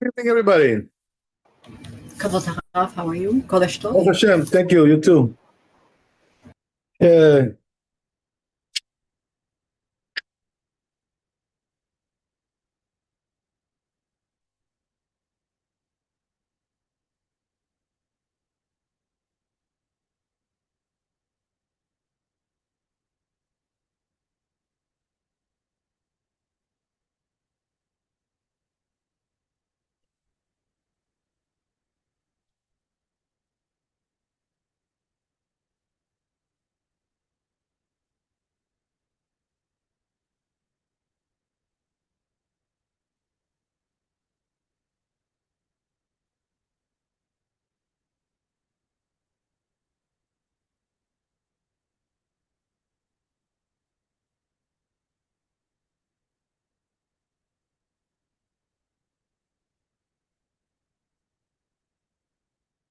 Good evening, everybody. Kavod Harav, how are you? Kodesh Tov. Oh, Hashem, thank you. You too. Uh,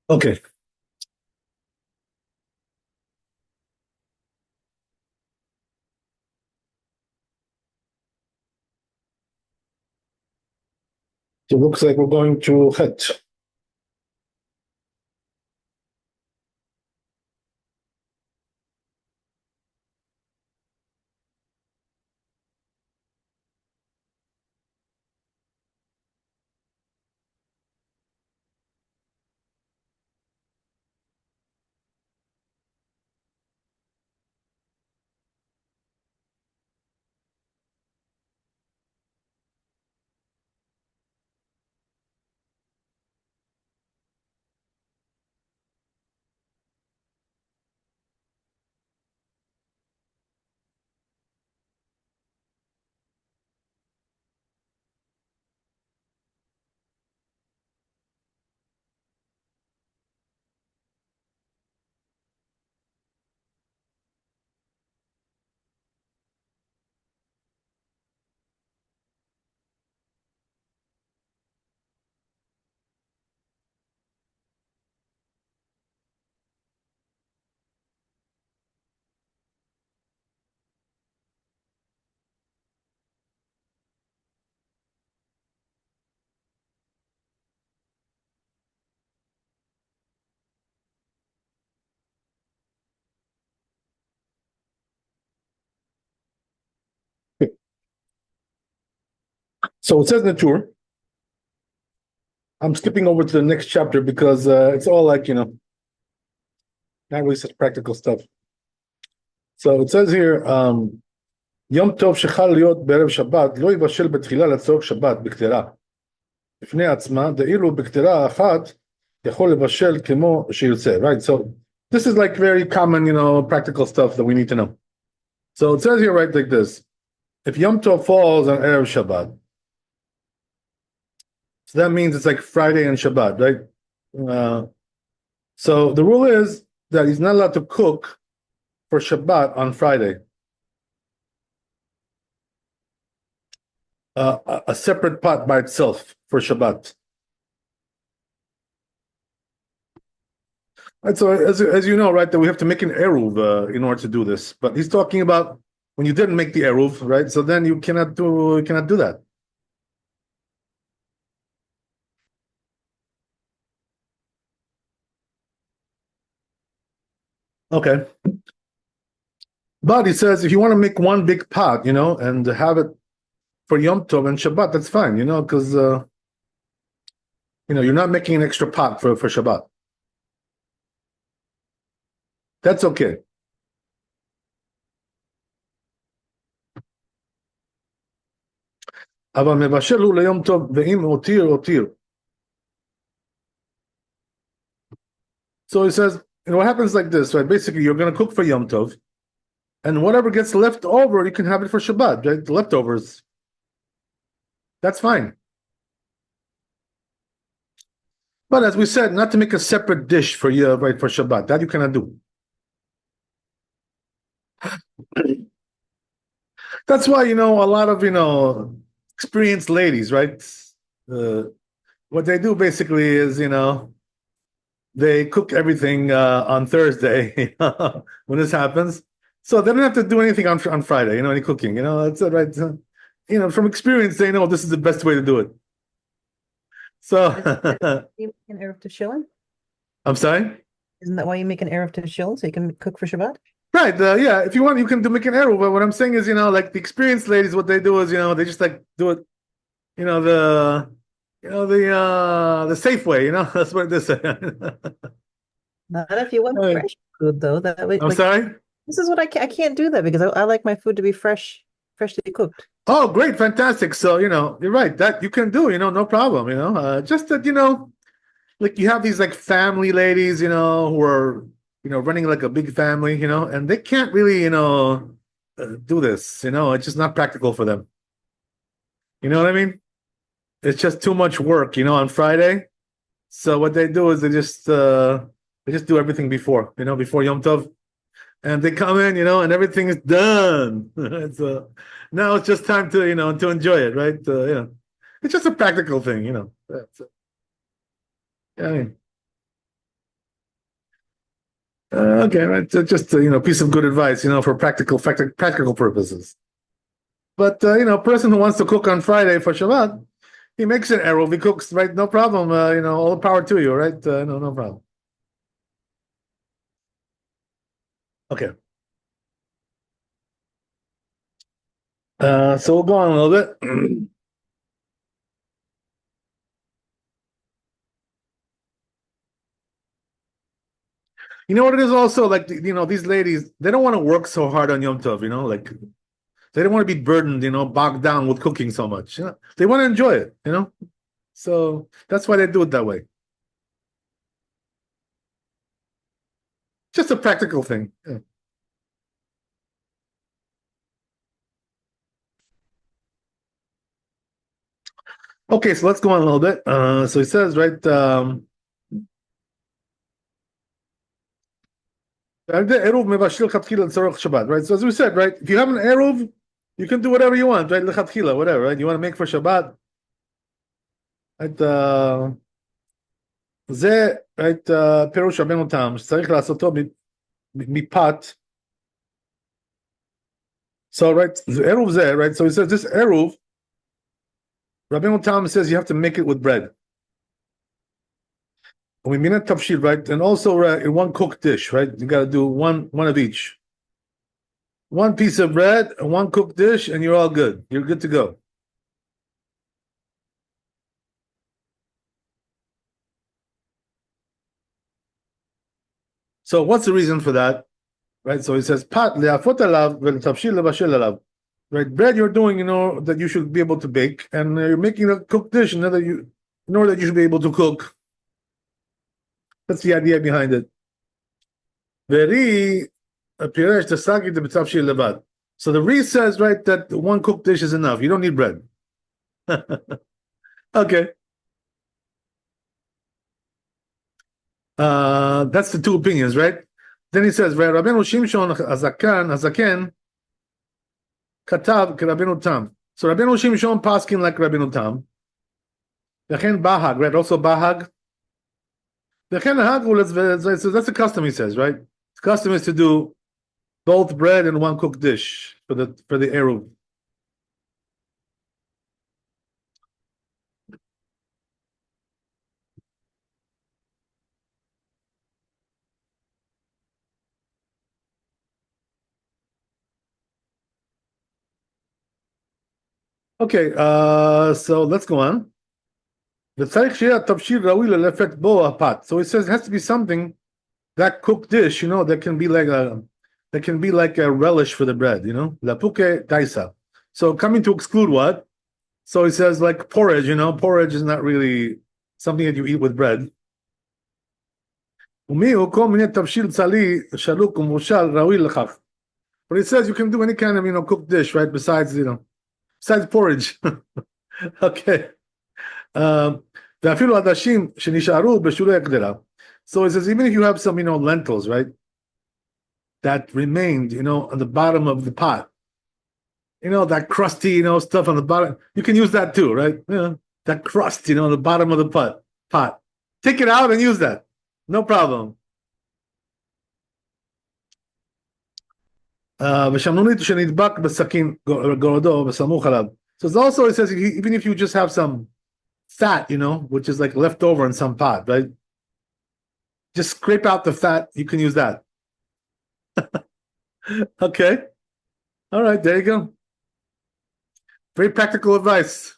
okay. So it looks like we're going to Het. So it says in the tour. I'm skipping over to the next chapter because it's all like, not really such practical stuff. So it says here, יום טוב שחל להיות בערב שבת, לא יבשל בתחילה לצורך שבת בקטרה. בפני עצמה, דאילו בקטרה אחת יכול לבשל כמו שירצה, right? So this is like very common, practical stuff that we need to know. So it says here, right, like this. If Yom Tov falls on Erev Shabbat, so that means it's like Friday and Shabbat, right? So the rule is that he's not allowed to cook for Shabbat on Friday. A separate pot by itself for Shabbat. Right, so as you know, right, that we have to make an eruv in order to do this. But he's talking about when you didn't make the eruv, right? So then you cannot do that. Okay. But he says if you want to make one big pot, and have it for Yom Tov and Shabbat, that's fine, because you're not making an extra pot for Shabbat. That's okay. אבל מבשל הוא ליום טוב, ואם הותיר. So he says, what happens like this, right? Basically, you're going to cook for Yom Tov, and whatever gets left over, you can have it for Shabbat, right? The leftovers. That's fine. But as we said, not to make a separate dish for you, right, for Shabbat. That you cannot do. That's why, a lot of, experienced ladies, right? What they do basically is, they cook everything on Thursday when this happens. So they don't have to do anything on Friday, any cooking, that's it, right? From experience, they know this is the best way to do it. So You make an Erev Tefillin? I'm sorry. Isn't that why you make an Erev Tefillin so you can cook for Shabbat? Right. Yeah. If you want, you can make an arrow. But what I'm saying is, like the experienced ladies, what they do is, they just like do it, the, the safe way. That's what this. Not if you want fresh food, though. That way, I'm sorry. this is what I can't do that because I like my food to be freshly cooked. Oh, great, fantastic. So you're right. That you can do. No problem. Just that like you have these like family ladies, who are running like a big family, and they can't really do this. It's just not practical for them. You know what I mean? It's just too much work, on Friday. So what they do is they just do everything before Yom Tov, and they come in, and everything is done. Now it's just time to enjoy it, right? It's just a practical thing. That's it. I mean, okay, right. So just piece of good advice, for practical purposes. But a person who wants to cook on Friday for Shabbat, he makes an arrow. He cooks, right? No problem. All the power to you, right? No problem. Okay. So we'll go on a little bit. You know what it is also like, these ladies, they don't want to work so hard on Yom Tov, like they don't want to be burdened, bogged down with cooking so much. They want to enjoy it, So that's why they do it that way. Just a practical thing. Yeah. Okay, so let's go on a little bit. So he says, right, right? So as we said, right, if you have an eruv, you can do whatever you want, right? Whatever, right? You want to make for Shabbat, right? זה, right, פירוש רבנו תם, שצריך לעשותו מפת. So, right, eruv זה, right? So he says this eruv, Rabbi Tam says you have to make it with bread. We mean it tafshil, right? And also in one cooked dish, right? You got to do one of each. One piece of bread and one cooked dish, and you're all good. You're good to go. So what's the reason for that? Right? So he says, "Pat le'afot alav ve'tafshil levashel alav." Right? Bread you're doing, that you should be able to bake, and you're making a cooked dish in order that you should be able to cook. That's the idea behind it. Veri piresh tasagi de b'tafshil levad. So the Re says, right, that one cooked dish is enough. You don't need bread. Okay. That's the two opinions, right? Then he says, Rabbeinu Shimshon Hazaken Katav Rabbeinu Tam. So Rabbeinu Shimshon paskin like Rabbeinu Tam. V'chen Bahag, right? Also Bahag. V'chen Hag, so that's the custom, he says, right? The custom is to do both bread and one cooked dish for the eruv. Okay, so let's go on. So it says it has to be something, that cooked dish, that can be like a relish for the bread, lapuke daisa. So coming to exclude what? So he says like porridge, porridge is not really something that you eat with bread. But it says you can do any kind of cooked dish, right? Besides porridge. Okay. So it says even if you have some lentils, right, that remained on the bottom of the pot, that crusty stuff on the bottom, you can use that too, right? That crust on the bottom of the pot, take it out and use that, no problem. So it's also, it says even if you just have some fat, which is like left over in some pot, right? Just scrape out the fat. You can use that. Okay. All right. There you go. Very practical advice.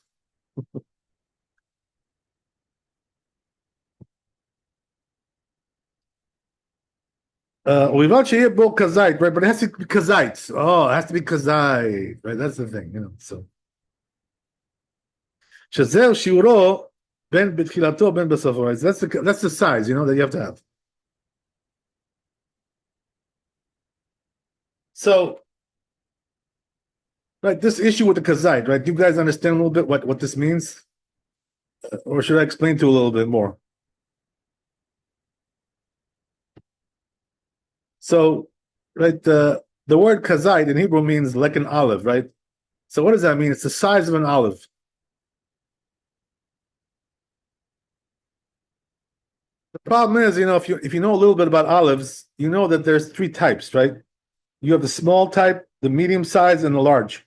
We've actually here both kazait, right? But it has to be kazait. Oh, it has to be kazait, right? That's the thing, So shazeo shiuro ben betchilato ben besofo. Right? That's the size, that you have to have. So, right, this issue with the kazait, right? Do you guys understand a little bit what this means, or should I explain to you a little bit more? So, right, the word kazait in Hebrew means like an olive, right? So, what does that mean? It's the size of an olive. The problem is, if you know a little bit about olives, you know that there's three types, right? You have the small type, the medium size, and the large,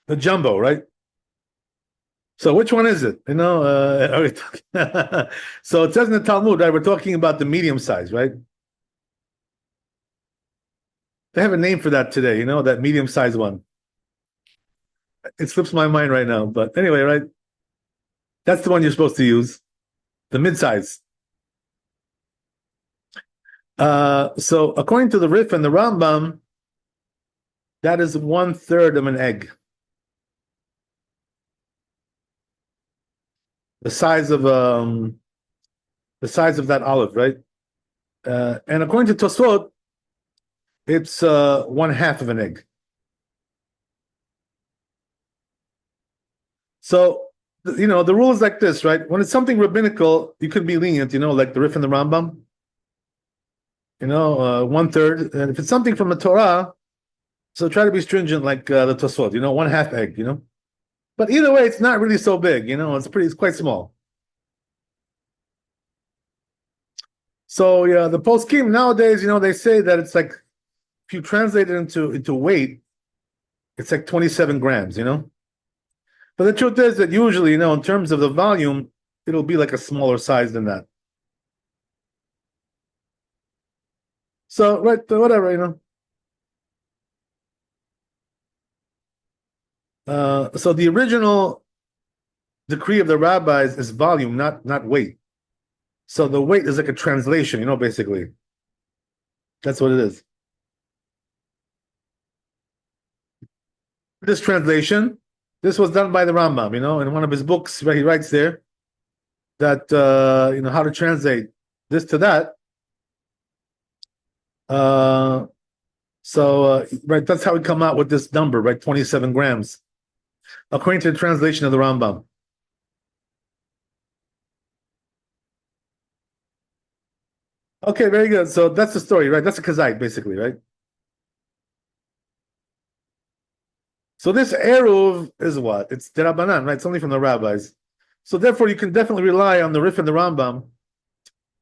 the jumbo, right? So which one is it? So it says in the Talmud, right? We're talking about the medium size, right? They have a name for that today, that medium size one. It slips my mind right now, but anyway, right? That's the one you're supposed to use, the mid size. So according to the Rif and the Rambam, that is 1/3 of an egg. The size of that olive, right? And according to Tosfot, it's 1/2 of an egg. So the rule is like this, right? When it's something rabbinical, you can be lenient, like the Rif and the Rambam. 1/3. And if it's something from the Torah, so try to be stringent like the Tosfot, 1/2 egg, But either way, it's not really so big, it's quite small. So yeah, the poskim nowadays, they say that it's like if you translate it into weight, it's like 27 grams, But the truth is that usually, in terms of the volume, it'll be like a smaller size than that. So right, whatever, So the original decree of the rabbis is volume, not weight. So the weight is like a translation, basically. That's what it is. This translation, this was done by the Rambam, in one of his books, right? He writes there that how to translate this to that. Right, that's how we come out with this number, right? 27 grams, according to the translation of the Rambam. Okay, very good. So that's the story, right? That's a kazait, basically, right? So this eruv is what? It's derabanan, right? It's only from the rabbis. So therefore, you can definitely rely on the Rif and the Rambam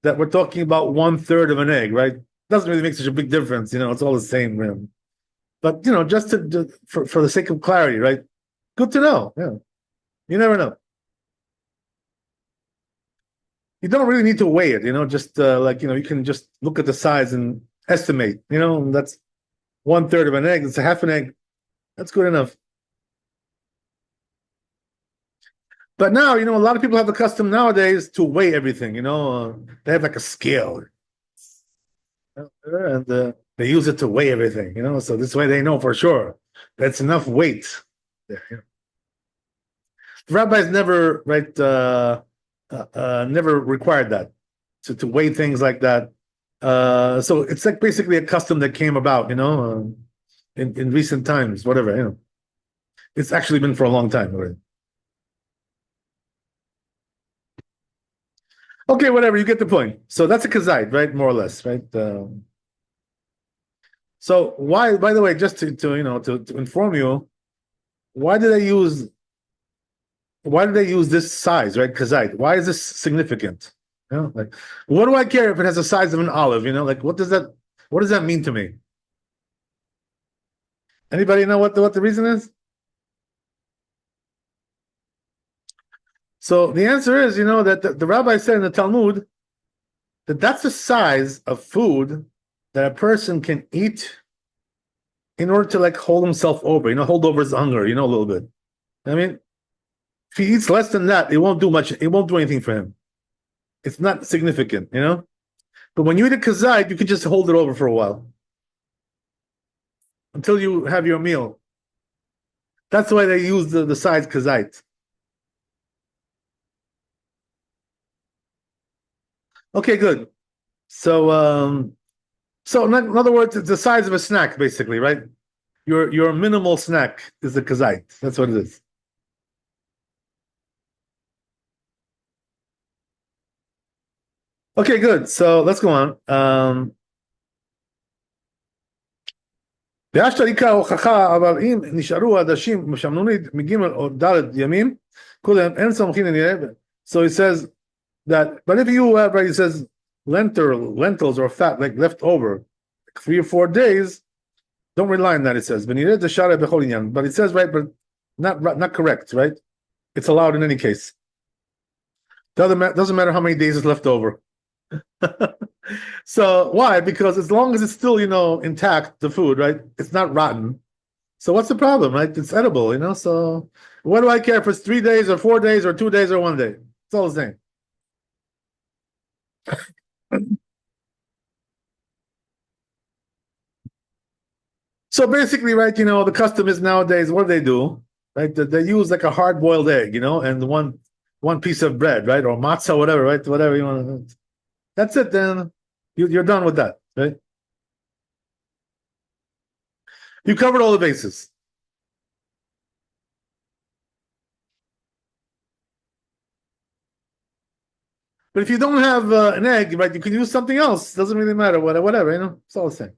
that we're talking about 1/3 of an egg, right? Doesn't really make such a big difference, it's all the same rim. But just for the sake of clarity, right? Good to know. Yeah, you never know. You don't really need to weigh it, just you can just look at the size and estimate, that's 1/3 of an egg. It's a half an egg. That's good enough. But now, a lot of people have the custom nowadays to weigh everything, they have like a scale. And they use it to weigh everything, so this way they know for sure that's enough weight. The rabbis never, right, never required that to weigh things like that. So it's like basically a custom that came about, in recent times, whatever, It's actually been for a long time already. Okay, whatever, you get the point. So that's a kazait, right? More or less, right? So why, by the way, just to inform you, why do they use this size, right? Kazait. Why is this significant? Like, what do I care if it has the size of an olive? Like, what does that mean to me? Anybody know what the reason is? So the answer is, that the rabbi said in the Talmud that that's the size of food that a person can eat in order to like hold himself over, hold over his hunger, a little bit. I mean, if he eats less than that, it won't do much. It won't do anything for him. It's not significant, But when you eat a kazait, you can just hold it over for a while until you have your meal. That's why they use the size kazait. Okay, good. So, in other words, it's the size of a snack, basically, right? Your minimal snack is the kazait. That's what it is. Okay, good. So let's go on. והשתא עיקר ההוכחה, אבל אם נשארו עדשים משמנונית מג' או ד' ימים, כולם אין סומכין עליהם. So he says that, but if you have, right, he says lentils or fat like left over 3 or 4 days, don't rely on that, it says. But it says, right, but not correct, right? It's allowed in any case. Doesn't matter how many days is left over. So why? Because as long as it's still, intact, the food, right? It's not rotten. So what's the problem, right? It's edible, So what do I care if it's 3 days or 4 days or 2 days or 1 day? It's all the same. So basically, right, the custom is nowadays, what do they do? Right? They use like a hard-boiled egg, and one piece of bread, right? Or matzah, whatever, right? Whatever you want to. That's it, then you're done with that, right? You covered all the bases. But if you don't have an egg, right, you can use something else. Doesn't really matter, whatever, it's all the same.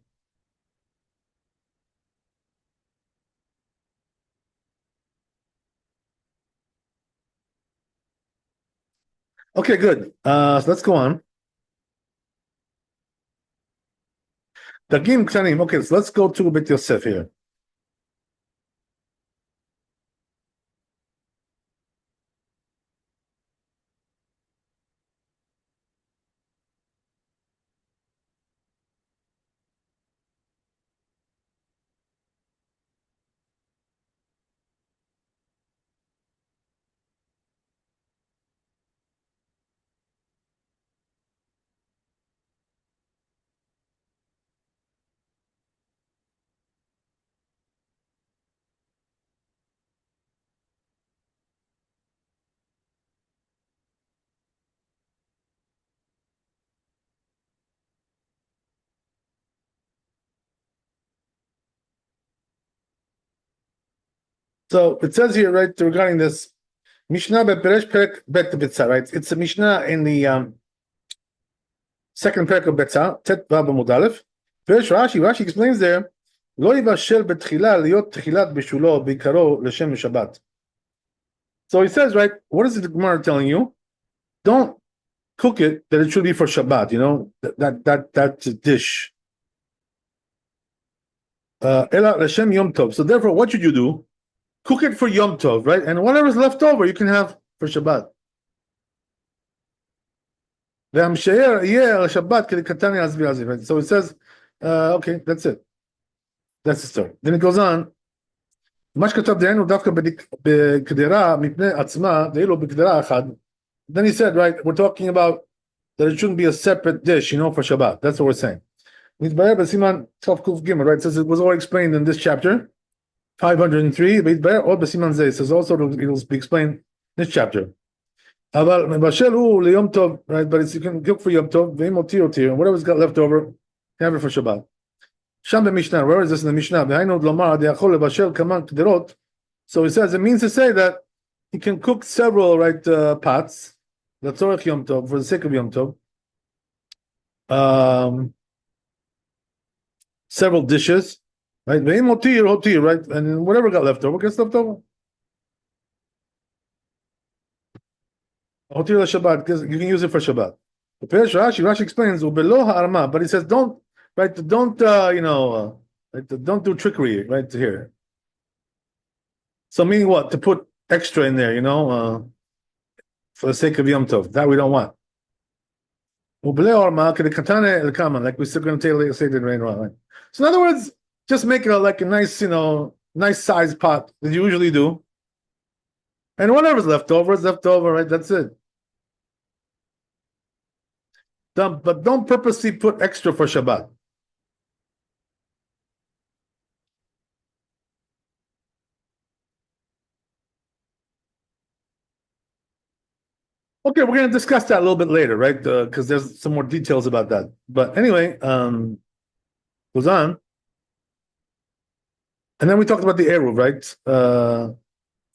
Okay, good. So let's go on. Dagim ktanim. Okay, so let's go to Bet Yosef here. So it says here, right, regarding this Mishnah bePeresh Perek Bet Betzah, right? It's a Mishnah in the second Perek of Betzah, Tet Vav Amud Aleph. Peresh Rashi explains there, Lo yivashel betchila liot techilat bishulo bikaro l'shem Shabbat. So he says, right, what is the Gemara telling you? Don't cook it that it should be for Shabbat, that dish. Ela l'shem Yom Tov. So therefore, what should you do? Cook it for Yom Tov, right? And whatever's left over, you can have for Shabbat. So it says, okay, that's it. That's the story. Then it goes on. Then he said, right, we're talking about that it shouldn't be a separate dish, for Shabbat. That's what we're saying. Right? It says it was all explained in this chapter. 503, it says also it will be explained in this chapter. Right, but you can cook for Yom Tov, and whatever's got left over, have it for Shabbat. Mishnah, where is this in the Mishnah? So it says it means to say that you can cook several pots, for the sake of Yom Tov. Several dishes. Right, right, and whatever got left over gets left over. Hotir Shabbat, because you can use it for Shabbat. Rashi explains, but he says don't don't do trickery right here. So meaning what? To put extra in there, for the sake of Yom Tov. That we don't want. Like we're still going to say the rain right. So in other words, just make it like a nice, nice size pot that you usually do. And whatever's left over is left over, right? That's it. But don't purposely put extra for Shabbat. Okay, we're going to discuss that a little bit later, right? Because there's some more details about that. But anyway, goes on. And then we talked about the Eruv, right?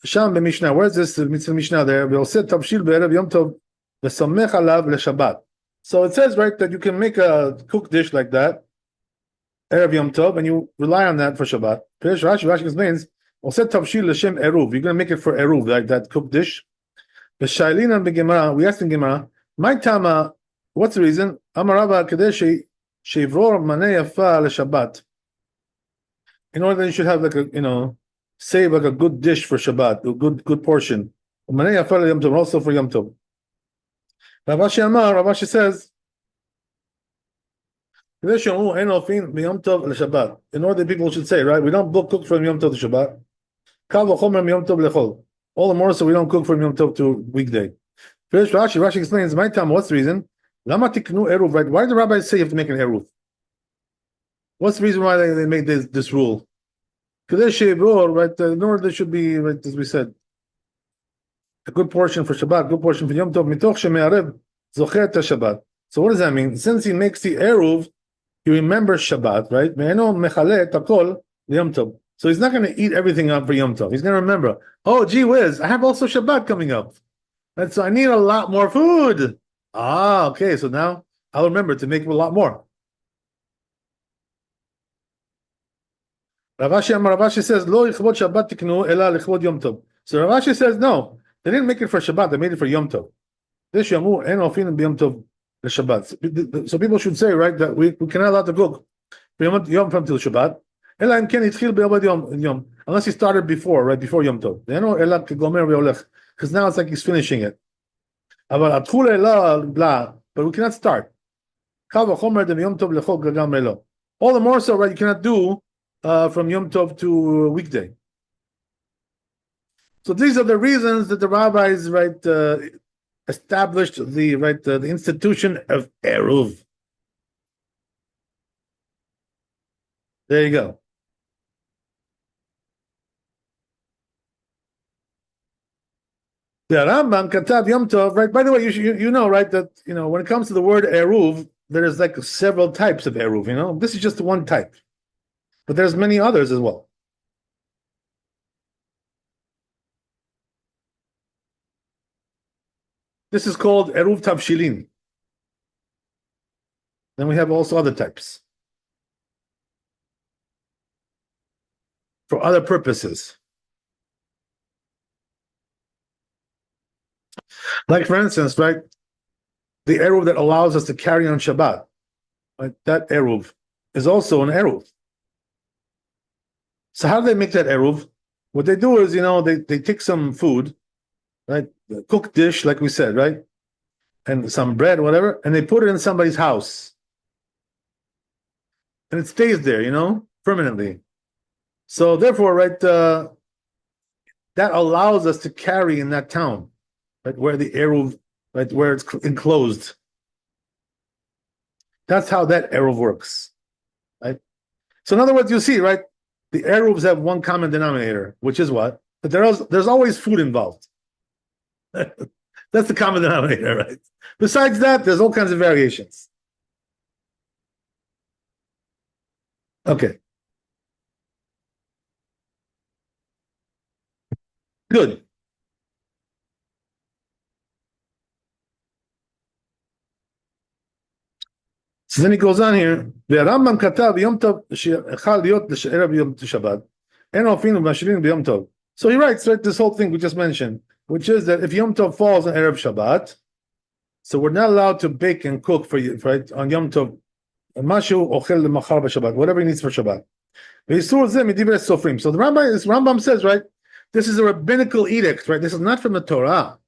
Sham b'Mishnah. Where's this mitzvah Mishnah there? Ve'oseh tavshil be'erev Yom Tov v'samech alav leShabbat. So it says, right, that you can make a cooked dish like that, Erev Yom Tov, and you rely on that for Shabbat. Rashi explains, oseh tavshil l'shem Eruv. You're going to make it for Eruv, like that cooked dish. We asked in Gemara, my tama, what's the reason? Amarava kadeshi shevror maneh yafa leShabbat. In order that you should have like a, save like a good dish for Shabbat, a good portion. Maneh yafa leYom Tov, also for Yom Tov. Ravashi says, in order people should say, right, we don't cook from Yom Tov to Shabbat. All the more so we don't cook from Yom Tov to weekday. First, Rashi explains, my time, what's the reason? Right? Why did the rabbis say you have to make an eruv? What's the reason why they made this rule? Because right, in order there should be, right, as we said, a good portion for Shabbat, good portion for Yom Tov. Mitoch sheme'arev zocher Shabbat. So what does that mean? Since he makes the eruv, he remembers Shabbat, right? Me'eno mechale takol Yom Tov. So he's not going to eat everything up for Yom Tov. He's going to remember, oh, gee whiz, I have also Shabbat coming up. And so I need a lot more food. Okay, so now I'll remember to make a lot more. Ravashi says, Lo yichvod Shabbat tiknu ela lichvod Yom Tov. So Ravashi says, no, they didn't make it for Shabbat, they made it for Yom Tov. This Yamu en ofin b'Yom Tov l'Shabbat. So people should say, right, that we cannot allow to cook from Yom Tov till Shabbat. Unless he started before, right before Yom Tov. Because now it's like he's finishing it. But we cannot start. All the more so, right? You cannot do from Yom Tov to weekday. So these are the reasons that the rabbis, right, established the institution of Eruv. There you go. The Rambam Katav Yom Tov, right? By the way, you know, right, that when it comes to the word Eruv, there is like several types of Eruv. This is just one type, but there's many others as well. This is called Eruv Tavshilin. Then we have also other types for other purposes. Like, for instance, right, the Eruv that allows us to carry on Shabbat, right, that Eruv is also an Eruv. So how do they make that Eruv? What they do is, they take some food, right, a cooked dish, like we said, right, and some bread, whatever, and they put it in somebody's house. And it stays there, permanently. So therefore, right, that allows us to carry in that town. Right, where the Eruv, right, where it's enclosed. That's how that Eruv works, right? So in other words, you see, right, the Eruvs have one common denominator, which is what? That there's always food involved. That's the common denominator, right? Besides that, there's all kinds of variations. Okay. Good. So then he goes on here. והרמב"ם כתב יום טוב שיכול להיות לערב יום שבת. אין אופים ומשאירים ביום טוב. So he writes, right, this whole thing we just mentioned, which is that if Yom Tov falls on Erev Shabbat, so we're not allowed to bake and cook for you, right, on Yom Tov, משהו אוכל למחר בשבת, whatever he needs for Shabbat. ואיסור זה מדברי סופרים. So the Rambam says, right, this is a rabbinical edict, right? This is not from the Torah.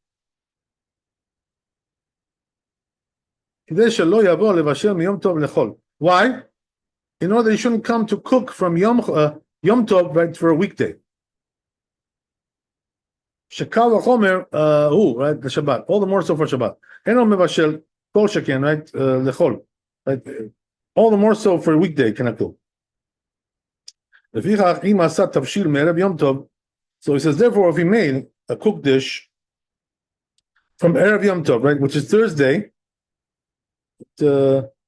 כדי שלא יבוא לבשל מיום טוב לחול. Why? In order you shouldn't come to cook from Yom Tov, right, for a weekday. שקל וחומר הוא, right, לשבת. All the more so for Shabbat. אינו מבשל כל שכן, right, לחול. Right? All the more so for a weekday cannot cook. לפיכך, אם עשה תבשיל מערב יום טוב, so he says, therefore, if he made a cooked dish from Erev Yom Tov, right, which is Thursday,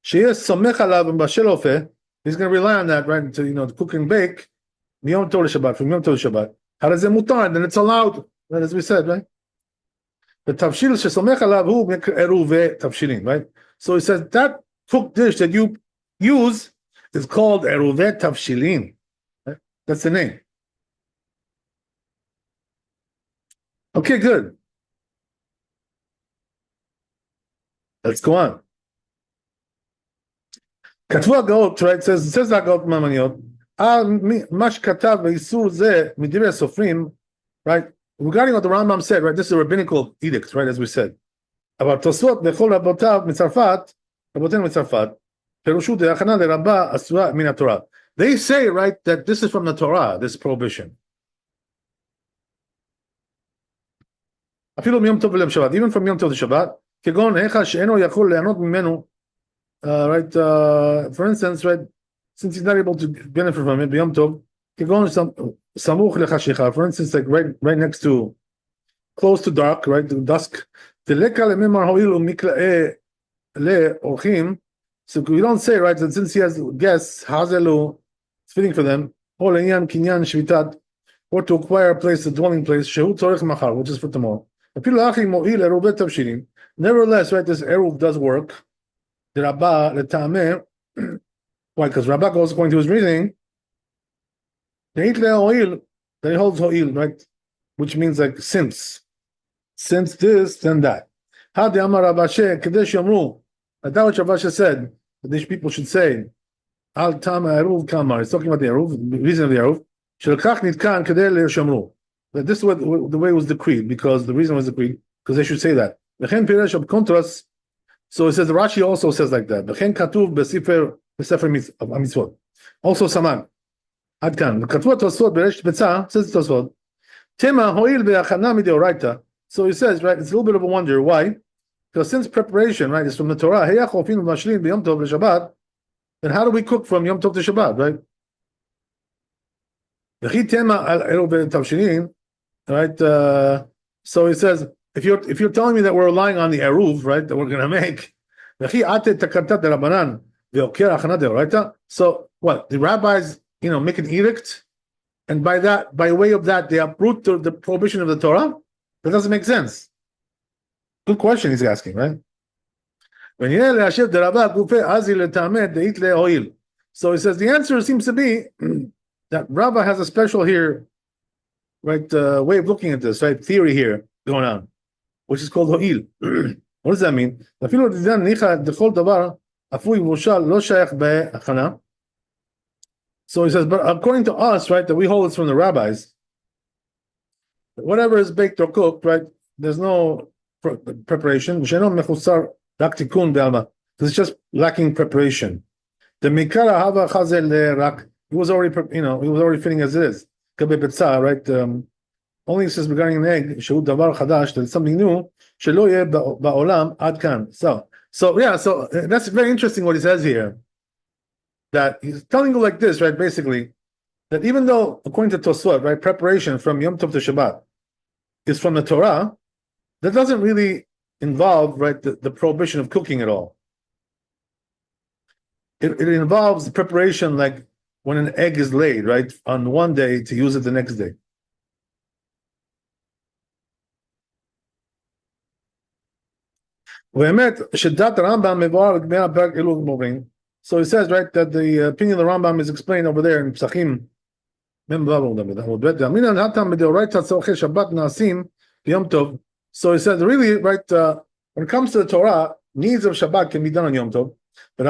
שיהיה סומך עליו ובשל אופה, he's going to rely on that, right, to, to cook and bake, מיום טוב לשבת, from יום טוב לשבת. הרי זה מותר, then it's allowed, right, as we said, right? The תבשיל שסומך עליו הוא עירובי תבשילין, right? So he says, that cooked dish that you use is called עירובי תבשילין. Right? That's the name. Okay, good. Let's go on. כתבו הגאות, right, says הגאות מאמניות, מה שכתב באיסור זה מדברי הסופרים, right, regarding what the Rambam said, right, this is a rabbinical edict, right, as we said, אבל תוספות בכל רבותיו מצרפת, רבותינו מצרפת, פירושו דהכנה לרבה אסורה מן התורה. They say, right, that this is from the Torah, this prohibition. אפילו מיום טוב וליום שבת, even from יום טוב לשבת, כגון היכא שאינו יכול ליהנות ממנו, right, for instance, right, since he's not able to benefit from it, ביום טוב, כגון סמוך לחשיכה, for instance, like right next to, close to dark, right, to dusk, דלקה לממר הואיל ומקלעה לאורחים, so we don't say, right, that since he has guests, hazelu, it's fitting for them, או לעניין קניין שביתת, or to acquire a place, a dwelling place, שהוא צורך מחר, which is for tomorrow. אפילו אחי מועיל עירובי תבשילים, nevertheless, right, this עירוב does work, the Rabbi, לטעמי, why? Because Rabbi goes according to his reasoning, that he holds ho'il, right? Which means like since this, then that. How the Amar Rabashe, Kadesh Yomru, that which Rabashe said, that these people should say, Al Tama Eruv Kamar, he's talking about the Eruv, the reason of the Eruv, Shelkach Nitkan Kadeh Shomru. That this is what the way it was decreed, because the reason was decreed, because they should say that. V'chen Piresh of Contras, so it says, the Rashi also says like that. V'chen Katuv B'Sefer HaMitzvot. Also Saman. Ad kan. Katuv Tosfot Beresh Betzah, says Tosfot. Tema Ho'il Be'achana Mideoraita. So he says, right, it's a little bit of a wonder. Why? Because since preparation, right, is from the Torah, Heyach Ofinu Mashlin B'Yom Tov L'Shabbat, then how do we cook from Yom Tov to Shabbat, right? V'chi Tema Al Ero Be'Tavshinin, right? So he says, if you're telling me that we're relying on the eruv, right, that we're going to make, so what? The rabbis, make an edict, and by way of that, they uproot the prohibition of the Torah. That doesn't make sense. Good question he's asking, right? So he says the answer seems to be that Rabbi has a special here, right, way of looking at this, right, theory here going on, which is called ho'il. What does that mean? So he says, but according to us, right, that we hold this from the rabbis, whatever is baked or cooked, right, there's no preparation, because it's just lacking preparation. The mikara hava he was already fitting as it is. Right? Only says regarding an egg, שהוא דבר חדש, that it's something new, שלא יהיה בעולם עד כאן. So that's very interesting what he says here. That he's telling you like this, right? Basically, that even though, according to Tosfot, right, preparation from Yom Tov to Shabbat is from the Torah, that doesn't really involve, right, the prohibition of cooking at all. It involves the preparation, like when an egg is laid, right, on one day to use it the next day. So he says, right, that the opinion of the Rambam is explained over there in Psachim. So he says, really, right, when it comes to the Torah, needs of Shabbat can be done on Yom Tov, but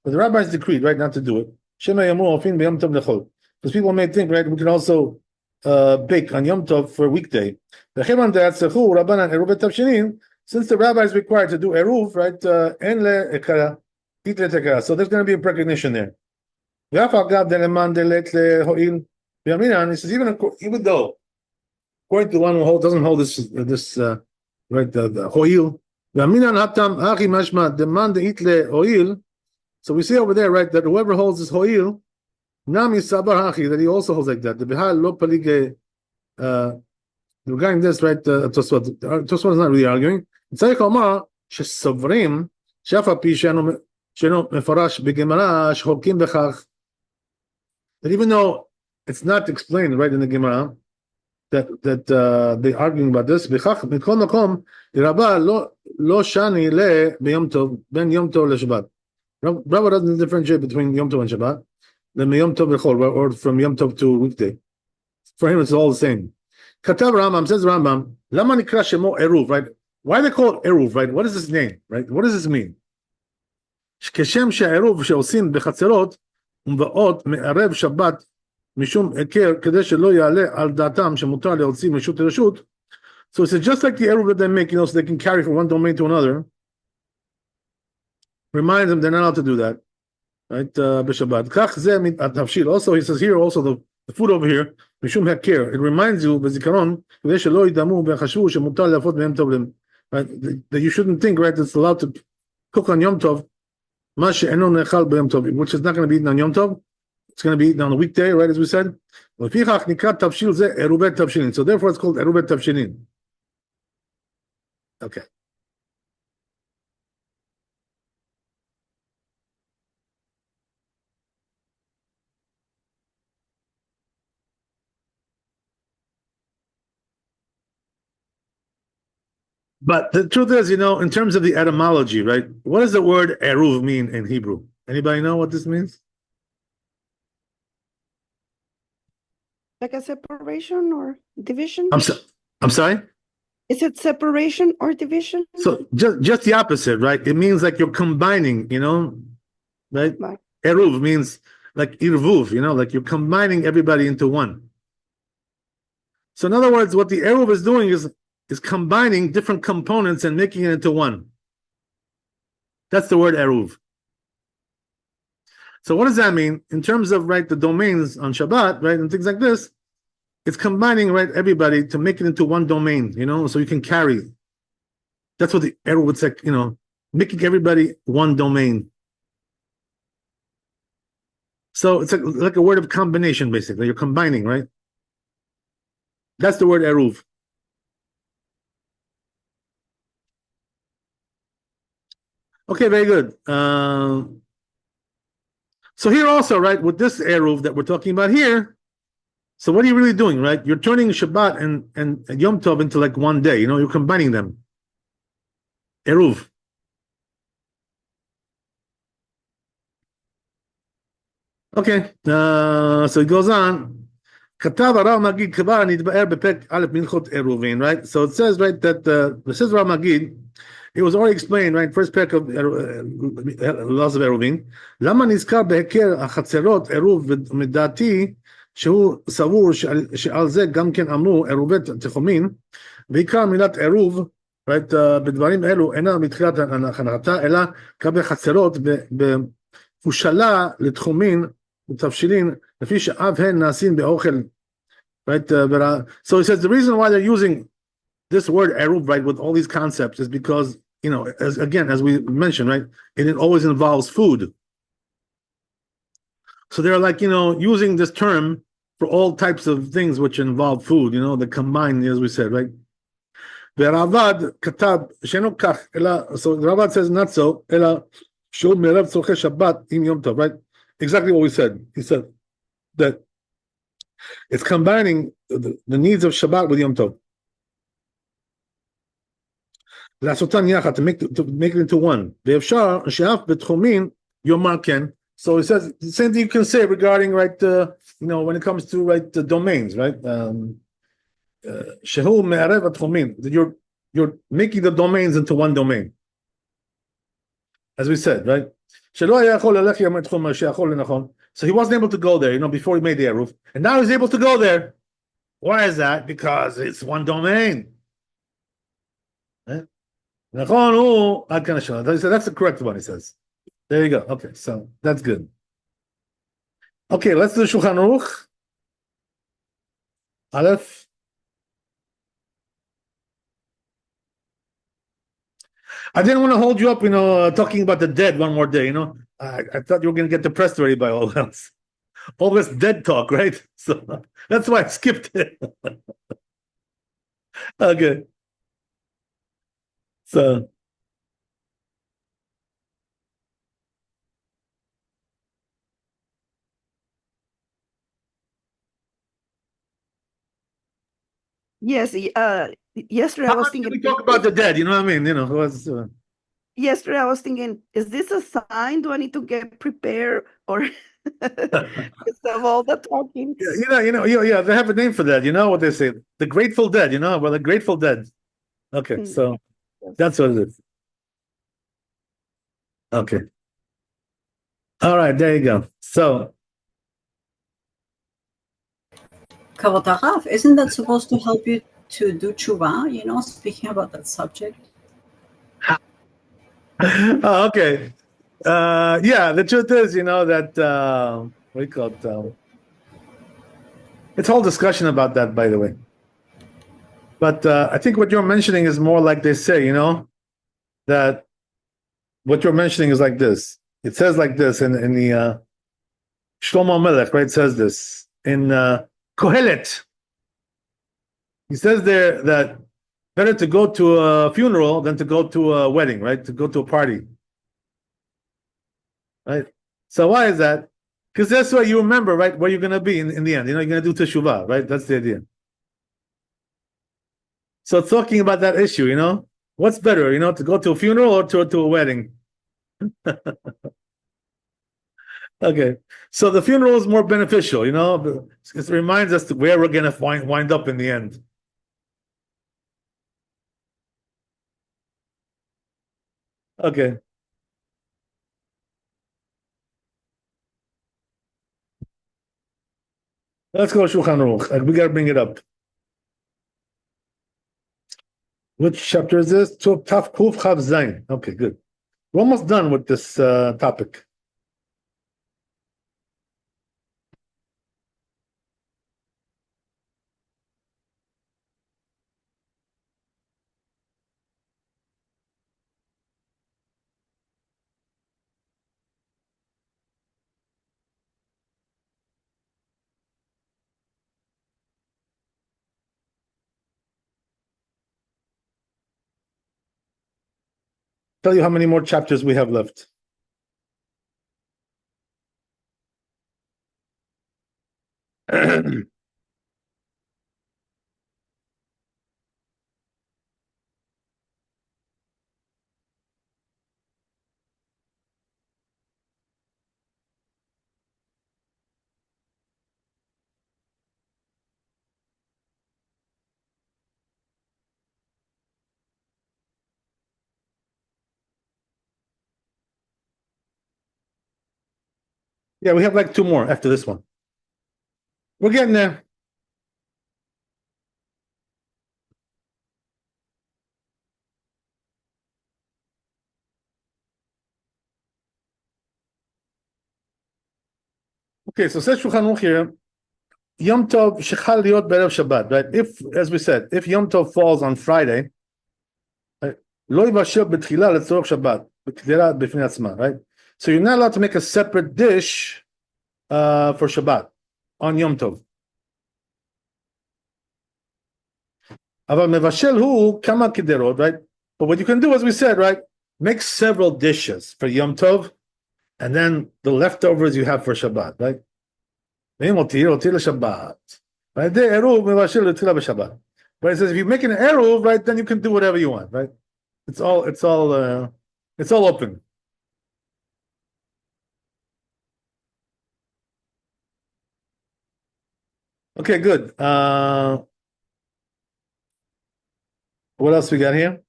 the rabbis decreed, right, not to do it. Because people may think, right, we can also bake on Yom Tov for a weekday. since the rabbi is required to do eruv, right? En le ekara, it le tekara. So there's going to be a recognition there. He says even though, according to the one who doesn't hold this right the hoil. So we see over there, right, that whoever holds this hoil, nami sabar hachi, that he also holds like that. The bihal lo palige. Regarding this, right, Tosfot is not really arguing. צריך לומר שסוברים שאף על פי שאינו מפורש בגמרא שחולקים בכך, that even though it's not explained right in the Gemara that they're arguing about this, בכך מכל מקום רבה לא שני ביום טוב בין יום טוב לשבת. Rabbi doesn't differentiate between Yom Tov and Shabbat, then Yom Tov Bechol, or from Yom Tov to weekday. For him, it's all the same. Katav Rambam, says Rambam, Lama nikra shemo eruv, right? Why they call it eruv, right? What is this name, right? What does this mean? כשם שהעירוב שעושים בחצרות ומבאות מערב שבת משום היכר כדי שלא יעלה על דעתם שמותר להוציא מרשות לרשות. So it's just like the eruv that they make, so they can carry from one domain to another. Remind them they're not allowed to do that, right? B'Shabbat. Kach zeh atavshil. Also, he says here, also the food over here, mishum hakir. It reminds you, b'zikaron, k'dei shelo yidamu v'chashu shemutar le'afot b'yom tov, right? That you shouldn't think, right, it's allowed to cook on Yom Tov, ma she'eno nechal b'yom tov, which is not going to be eaten on Yom Tov. It's going to be eaten on a weekday, right, as we said. V'fichach nikat tavshil zeh erubet tavshilin. So therefore, it's called erubet tavshilin. Okay. But the truth is, in terms of the etymology, right? What does the word eruv mean in Hebrew? Anybody know what this means? Like a separation or division? I'm sorry? Is it separation or division? So just the opposite, right? It means like you're combining, right? Right. Eruv means like irvuv, like you're combining everybody into one. So in other words, what the eruv is doing is combining different components and making it into one. That's the word eruv. So what does that mean in terms of, right, the domains on Shabbat, right, and things like this? It's combining, right, everybody to make it into one domain, so you can carry. That's what the eruv would say, making everybody one domain. So it's like a word of combination, basically. You're combining, right? That's the word eruv. Okay, very good. So here also, right, with this eruv that we're talking about here, so what are you really doing, right? You're turning Shabbat and Yom Tov into like one day, you're combining them. Eruv. Okay, so it goes on. כתב הרב מגיד כבר נתבאר בפרק א' מלכות עירובין, right? So it says, right, that it says Rav Magid, it was already explained, right, first parak of laws of עירובין, למה נזכר בהיכר החצרות עירוב ומדעתי שהוא סבור שעל זה גם כן אמרו עירובי תחומין, בעיקר מילת עירוב, right, בדברים אלו אינה מתחילת הנחתה, אלא כבי חצרות בפושלה לתחומין ותבשילין, לפי שאב הן נעשים באוכל, right? So he says the reason why they're using this word eruv, right, with all these concepts is because, as we mentioned, right, it always involves food. So they're like, using this term for all types of things which involve food, that combine, as we said, right? Ravad katab sheno kach, so Ravad says not so, ela shul merav tzorchei Shabbat im Yom Tov, right? Exactly what we said. He said that it's combining the needs of Shabbat with Yom Tov. To make it into one. So he says the same thing you can say regarding, right, when it comes to, right, the domains, right? That you're making the domains into one domain. As we said, right? So he wasn't able to go there, before he made the eruv, and now he's able to go there. Why is that? Because it's one domain. נכון הוא עד כאן השנה. That's the correct one, he says. There you go. Okay, so that's good. Okay, let's do Shulchan Aruch. Aleph. I didn't want to hold you up, talking about the dead one more day, I thought you were going to get depressed already by all else. All this dead talk, right? So that's why I skipped it. Okay. So, Yes, yesterday I how was much can thinking, we talk about the dead? You know what I mean? yesterday I was thinking, is this a sign? Do I need to get prepared or because of all the talking? Yeah, they have a name for that. You know what they say? The Grateful Dead, well, the Grateful Dead. Okay, so Yes. that's what it is. Okay. All right, there you go. So, Kavod Harav, isn't that supposed to help you to do tshuva? Speaking about that subject. okay. Yeah, the truth is, that what do you call it? It's a whole discussion about that, by the way. But I think what you're mentioning is more like they say, that what you're mentioning is like this. It says like this in the Shlomo Melech, right? It says this in Kohelet. He says there that better to go to a funeral than to go to a wedding, right? To go to a party, right? So why is that? Because that's what you remember, right? Where you're going to be in the end. You're going to do teshuvah, right? That's the idea. So talking about that issue, what's better, to go to a funeral or to a wedding? Okay, so the funeral is more beneficial, because it reminds us where we're going to wind up in the end. Okay. Let's go Shulchan Aruch. We got to bring it up. Which chapter is this? Taf Kuf Chav Zayin. Okay, good. We're almost done with this topic. Tell you how many more chapters we have left. Yeah, we have like two more after this one. We're getting there. Okay, so says Shulchan Aruch here, Yom Tov shechal liot berev Shabbat, right? If, as we said, if Yom Tov falls on Friday, lo yivashel betchila letzorach Shabbat, b'kdera b'fnei atzma, right? So you're not allowed to make a separate dish for Shabbat on Yom Tov. Aval mevashel hu kama kederot, right? But what you can do, as we said, right, make several dishes for Yom Tov, and then the leftovers you have for Shabbat, right? Shabbat. Right? But it says if you make an eruv, right, then you can do whatever you want, right? It's all open. Okay, good. What else we got here?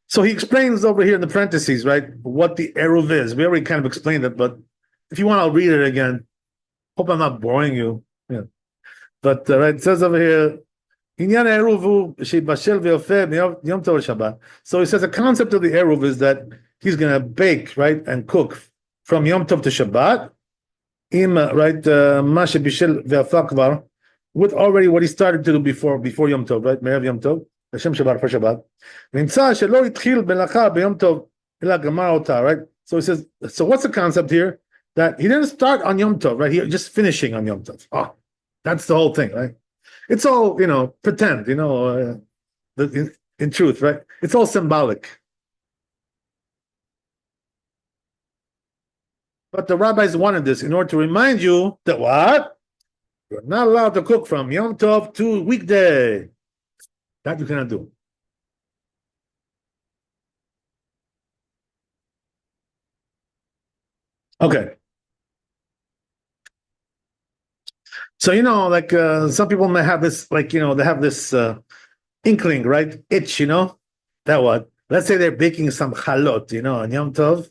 So he explains over here in the parentheses, right, what the eruv is. We already kind of explained it, but if you want, I'll read it again. Hope I'm not boring you. Yeah. But right, it says over here, עניין העירוב הוא שיבשל ויופה מיום טוב לשבת. So he says the concept of the eruv is that he's going to bake, right, and cook from Yom Tov to Shabbat, right, מה שבישל ויפה כבר, with already what he started to do before Yom Tov, right, מערב יום טוב, לשם שבת, for Shabbat. נמצא שלא התחיל מלאכה ביום טוב, אלא גמר אותה, right? So he says, so what's the concept here? That he didn't start on Yom Tov, right? He just finishing on Yom Tov. Oh, that's the whole thing, right? It's all, pretend, in truth, right? It's all symbolic. But the rabbis wanted this in order to remind you that what? You're not allowed to cook from Yom Tov to weekday. That you cannot do. Okay. So, like some people may have this, like, they have this inkling, right? Itch, that what? Let's say they're baking some chalot, on Yom Tov.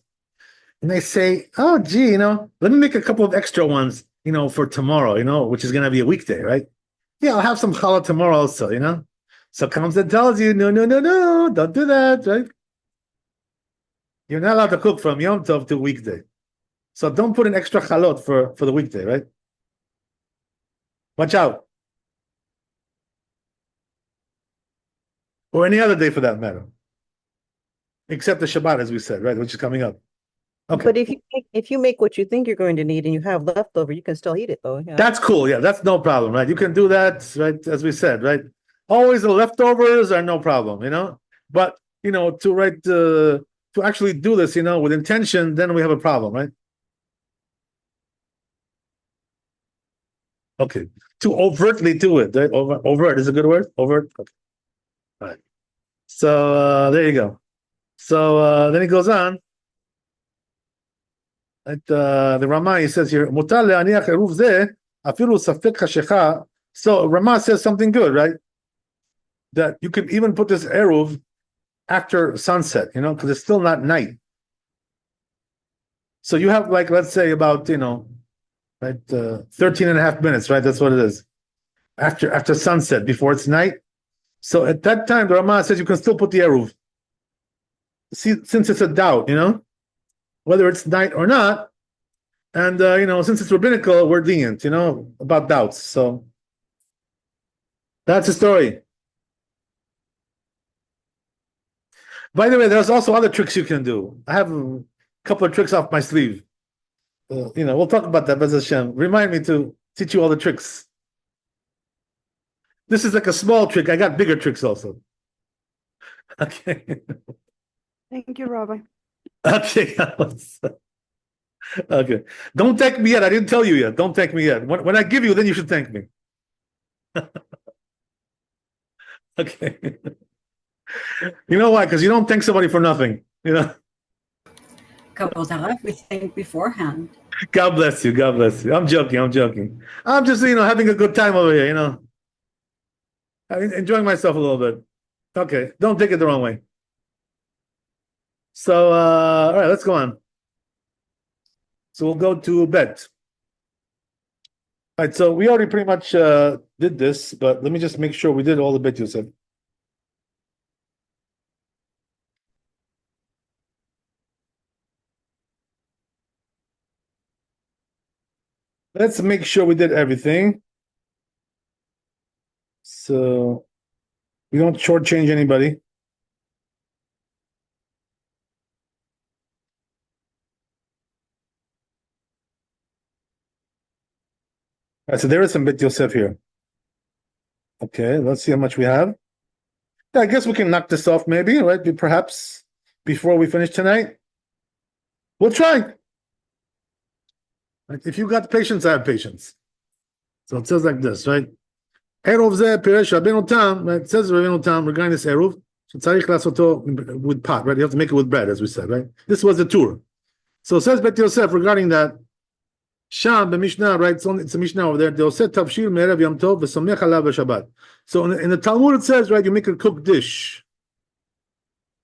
And they say, oh, gee, let me make a couple of extra ones, for tomorrow, which is going to be a weekday, right? Yeah, I'll have some challah tomorrow also, So comes and tells you, no, don't do that, right? You're not allowed to cook from Yom Tov to weekday. So don't put an extra chalot for the weekday, right? Watch out. Or any other day for that matter. Except the Shabbat, as we said, right? Which is coming up. Okay. But if you make what you think you're going to need and you have leftover, you can still eat it though. Yeah. That's cool. Yeah, that's no problem, right? You can do that, right? As we said, right? Always the leftovers are no problem, But to actually do this, with intention, then we have a problem, right? Okay. To overtly do it, right? Overt is a good word. Overt. Okay. All right. So there you go. So then he goes on. The Rama, he says here, "Mutar le'aniach eruv zeh afilu safek hashecha." So Rama says something good, right? That you can even put this eruv after sunset, because it's still not night. So you have, like, let's say about, right, 13 and a half minutes, right? That's what it is. After sunset, before it's night. So at that time, the Rama says you can still put the eruv. See, since it's a doubt, whether it's night or not. And, since it's rabbinical, we're lenient, about doubts. So that's the story. By the way, there's also other tricks you can do. I have a couple of tricks off my sleeve. We'll talk about that, Bez Hashem. Remind me to teach you all the tricks. This is like a small trick. I got bigger tricks also. Okay. Thank you, Rabbi. Okay. Okay. Don't thank me yet. I didn't tell you yet. Don't thank me yet. When I give you, then you should thank me. Okay. You know why? Because you don't thank somebody for nothing. Kavod Harav, we think beforehand. God bless you. God bless you. I'm joking. I'm just, having a good time over here, I'm enjoying myself a little bit. Okay. Don't take it the wrong way. So, all right, let's go on. So we'll go to bet. All right, so we already pretty much did this, but let me just make sure we did all the bet, Yosef. Let's make sure we did everything. So we don't shortchange anybody. All right, so there is some Bet Yosef here. Okay, let's see how much we have. Yeah, I guess we can knock this off maybe, right? Perhaps before we finish tonight. We'll try. Right? If you got patience, I have patience. So it says like this, right? Eruv zeh piresh Rabbeinu Tam, right? It says Rabbeinu Tam regarding this eruv, shetzarich lasoto with pot, right? You have to make it with bread, as we said, right? This was the tour. So it says Bet Yosef regarding that. Sham b'Mishnah, right? It's a Mishnah over there. They said tavshil me'erev yom tov v'somech alav v'shabbat. So in the Talmud it says, right, you make a cooked dish.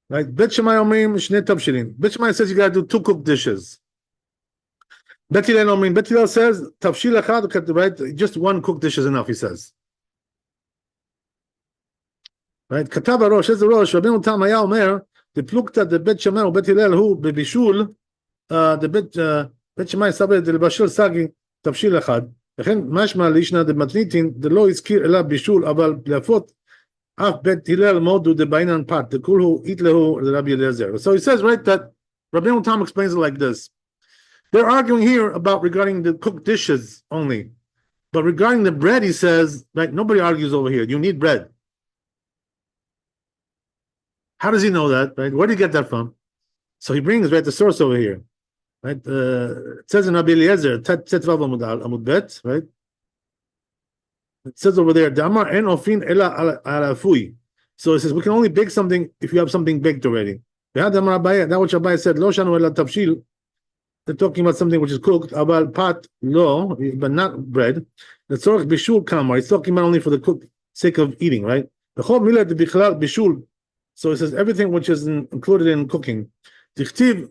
Right? Bet Shammai omrim shnei tavshilin. Bet Shammai says you got to do 2 cooked dishes. Bet Hillel omrim. Bet Hillel says tavshil echad, right? Just 1 cooked dish is enough. He says. right? כתב הראש, איזה ראש? רבנו תם היה אומר, דפלוגתא דבית שמאי ובית הלל הוא בבישול, בית שמאי סבא דלבשל סגי תבשיל אחד, לכן משמע לישנא דמתניתין דלא הזכיר אלא בישול, אבל להפות אף בית הלל מודו דבעינן פת, דכולהו איתלהו לרבי אליעזר. So he says, right, that Rabbeinu Tam explains it like this. They're arguing here about regarding the cooked dishes only. But regarding the bread, he says, right, nobody argues over here. You need bread. How does he know that, right? Where did he get that from? So he brings, right, the source over here. Right? It says in Rabbi Eliezer, Tetvav Amud Bet, right? It says over there, Damar en ofin ela alafui. So it says we can only bake something if you have something baked already. That what Rabbi said, Lo shanu ela tavshil. They're talking about something which is cooked, abal pat lo, but not bread. The tzorach bishul kamar. He's talking about only for the cook sake of eating, right? The chol milah de bichlal bishul. So it says everything which is included in cooking. Tichtiv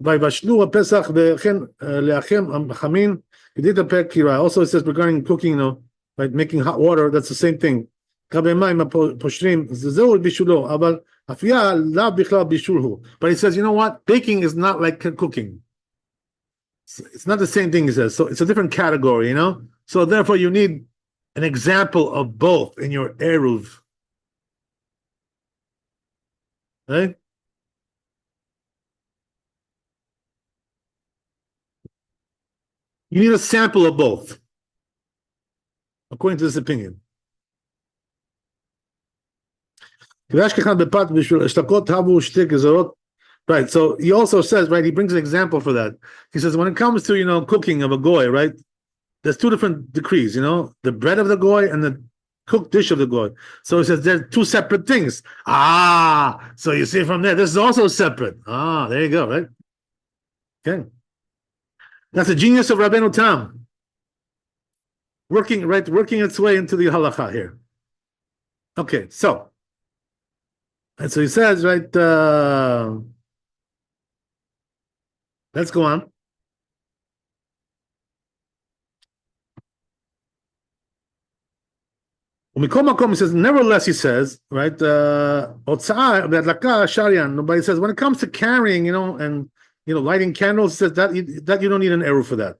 vayvashlu pesach vechen leachem chamin yedita pek kira. Also it says regarding cooking, you know, like making hot water. That's the same thing. Kabemayim poshrim zeu bishulo abal afia la bichlal bishulhu. But he says, you know what? Baking is not like cooking. It's not the same thing, he says. So it's a different category, you know? So therefore you need an example of both in your eruv. Right? You need a sample of both, according to this opinion. Right, so he also says, right, he brings an example for that. He says, when it comes to, you know, cooking of a goy, right, there's two different decrees, you know, the bread of the goy and the cooked dish of the goy. So he says, there's two separate things. So you see from there, this is also separate. There you go, right? Okay. That's the genius of Rabbeinu Tam. Working its way into the halacha here. Okay, so. And so he says, right, let's go on. He says, nevertheless, he says, right, but he says, when it comes to carrying, you know, and, you know, lighting candles, he says that you don't need an eruv for that.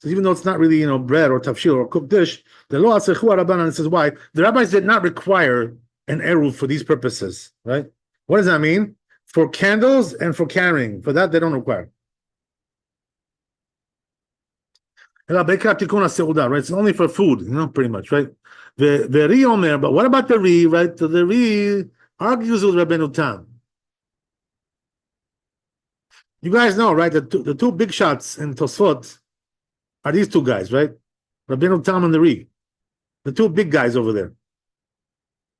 So even though it's not really, you know, bread or tafshil or cooked dish, the law says why? The rabbis did not require an eruv for these purposes, right? What does that mean? For candles and for carrying. For that, they don't require. Right? It's only for food, you know, pretty much, right? But what about the Ri, right? The Ri argues with Rabbeinu Tam. You guys know, right? The two big shots in Tosfot are these two guys, right? Rabbeinu Tam and the Ri. The two big guys over there.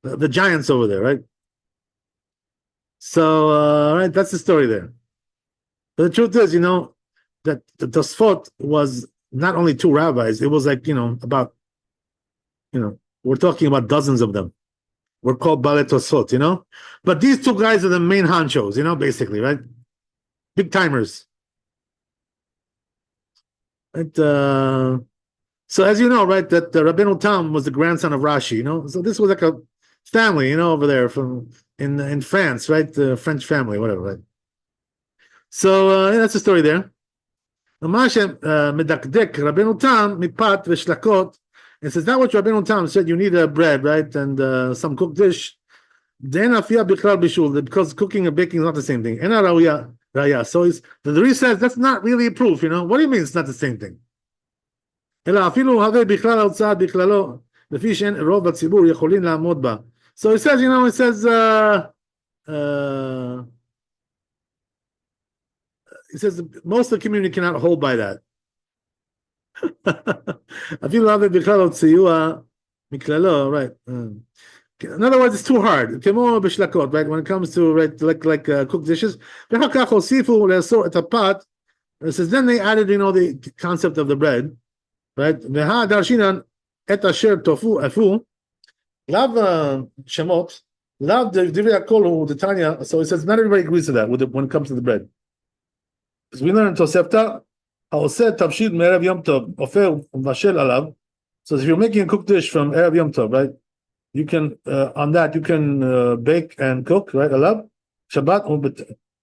The giants over there, right? So, right, that's the story there. But the truth is, you know, that the Tosfot was not only two rabbis, it was like, you know, about, you know, we're talking about dozens of them. We're called Balei Tosfot, you know? But these two guys are the main honchos, you know, basically, right? Big timers. Right, so as you know, right, that Rabbeinu Tam was the grandson of Rashi, you know? So this was like a family, you know, over there from in France, right? The French family, whatever, right? So that's the story there. Rabbeinu Tam mipat v'shlakot. It says that what Rabbeinu Tam said, you need a bread, right, and some cooked dish. Then afia bichlal bishul, because cooking and baking is not the same thing. Ena raya. So the Ri says that's not really a proof, you know. What do you mean it's not the same thing? So he says, you know, it says most of the community cannot hold by that. Right. In other words, it's too hard. Right? When it comes to, right, like cooked dishes. It says then they added, you know, the concept of the bread. Right? Lav Shemot, Lav Divya Kol Tanya. So it says not everybody agrees to that when it comes to the bread. As we learn in Tosefta, Haoseh Tavshid Merev Yom Tov Ofer Vashel Alav. So if you're making a cooked dish from Erev Yom Tov, right? You can on that you can bake and cook, right? Alab Shabbat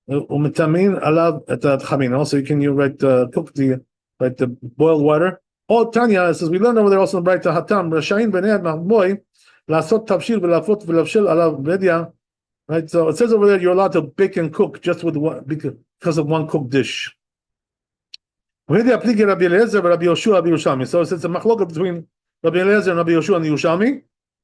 umetamin alab et chamin. Also, you can cook the boiled water. Oh, Tanya says we learned over there also in Braita Hatam Rashain Bened Mahmoy Lasot Tavshil Velafot Velavshil Alav Bedya. Right, so it says over there you're allowed to bake and cook just with one because of one cooked dish. So it says a machloket between Rabbi Eliezer and Rabbi Yoshua and the Yushami.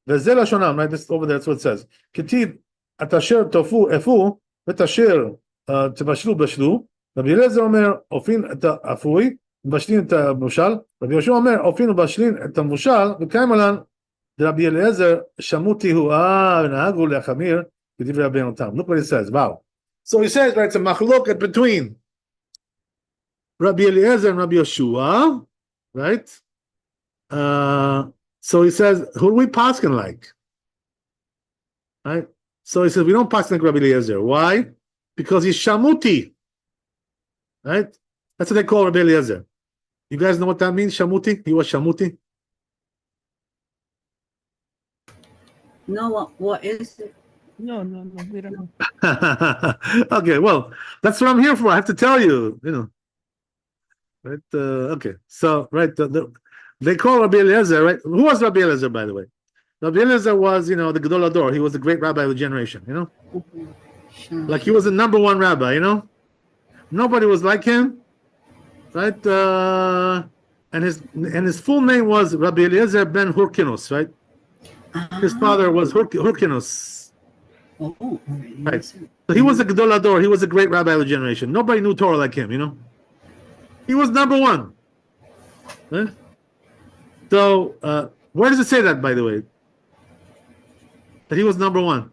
V'zeh lashonam, right? This over there. That's what it says. Ketib atasher tofu efu v'tasher tevashlu bashlu. Rabbi Eliezer omer ofin et afui v'bashlin et mushal. Rabbi Yoshua omer ofin v'bashlin et mushal. V'kaim alan Rabbi Eliezer shamuti hu v'nahagu le'achamir v'divrei Rabbi Yotam. Look what it says. Wow. So he says, right? It's a machloket between Rabbi Eliezer and Rabbi Yoshua, right? So he says, who do we paskin like? Right? So he says, we don't paskin like Rabbi Eliezer. Why? Because he's shamuti. Right? That's what they call Rabbi Eliezer. You guys know what that means, shamuti? He was shamuti? No, what is it? No, we don't know. Okay, well, that's what I'm here for. I have to tell you, Right? Okay. So, right, they call Rabbi Eliezer, right? Who was Rabbi Eliezer, by the way? Rabbi Eliezer was, the Gadol Ador. He was the great rabbi of the generation, Sure. Like he was the number one rabbi, Nobody was like him, right? And his full name was Rabbi Eliezer ben Hurkinus, right? His father was Hurkinus. Oh, Right. So he was the Gadol Ador. He was a great rabbi of the generation. Nobody knew Torah like him, He was number one. Right? So, where does it say that, by the way? That he was number one.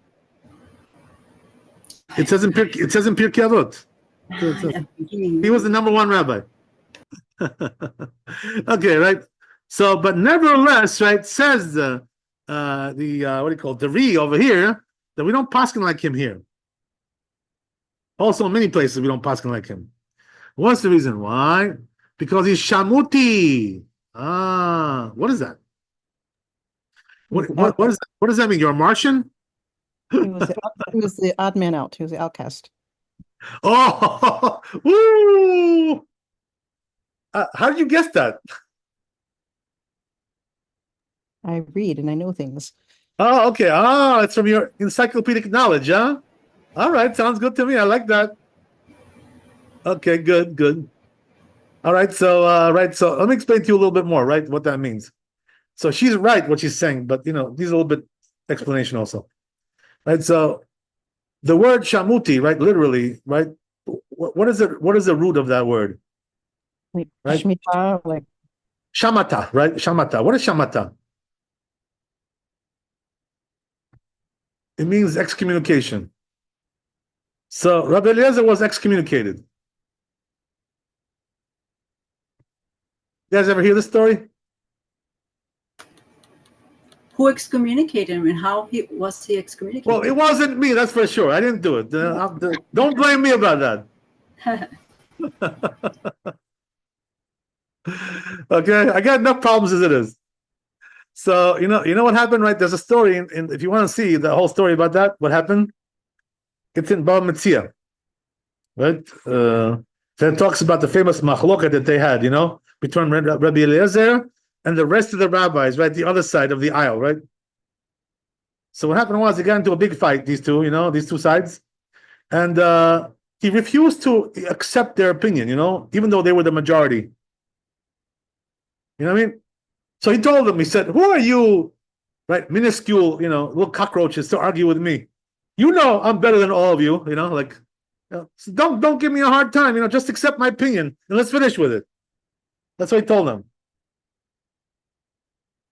It says in Pirkei Avot. He was the number one rabbi. Okay, right. So, but nevertheless, right, says the what do you call it, the Re over here, that we don't paskin like him here. Also, in many places we don't paskin like him. What's the reason why? Because he's shamuti. What is that? What does that mean? You're a Martian? He was the odd man out. He was the outcast. Oh, woo! How did you guess that? I read and I know things. Oh, okay. It's from your encyclopedic knowledge, huh? All right, sounds good to me. I like that. Okay, good. All right, so let me explain to you a little bit more, right? What that means. So she's right what she's saying, but needs a little bit explanation also, right? So the word shamuti, right? Literally, right? What is it? What is the root of that word? Like Right. Shemitah, like Shamata, right? Shamata. What is shamata? It means excommunication. So Rabbi Eliezer was excommunicated. You guys ever hear this story? Who excommunicated him and how was he excommunicated? Well, it wasn't me, that's for sure. I didn't do it. Don't blame me about that. Okay, I got enough problems as it is. So you know what happened, right? There's a story, and if you want to see the whole story about that, what happened? It's in Bava Metzia, right? That talks about the famous machloket that they had, between Rabbi Eliezer and the rest of the rabbis, right? The other side of the aisle, right? So what happened was they got into a big fight, these two sides, and he refused to accept their opinion, even though they were the majority. You know what I mean? So he told them, he said, who are you, right, minuscule, little cockroaches to argue with me? I'm better than all of you, so don't give me a hard time, just accept my opinion and let's finish with it. That's what he told them.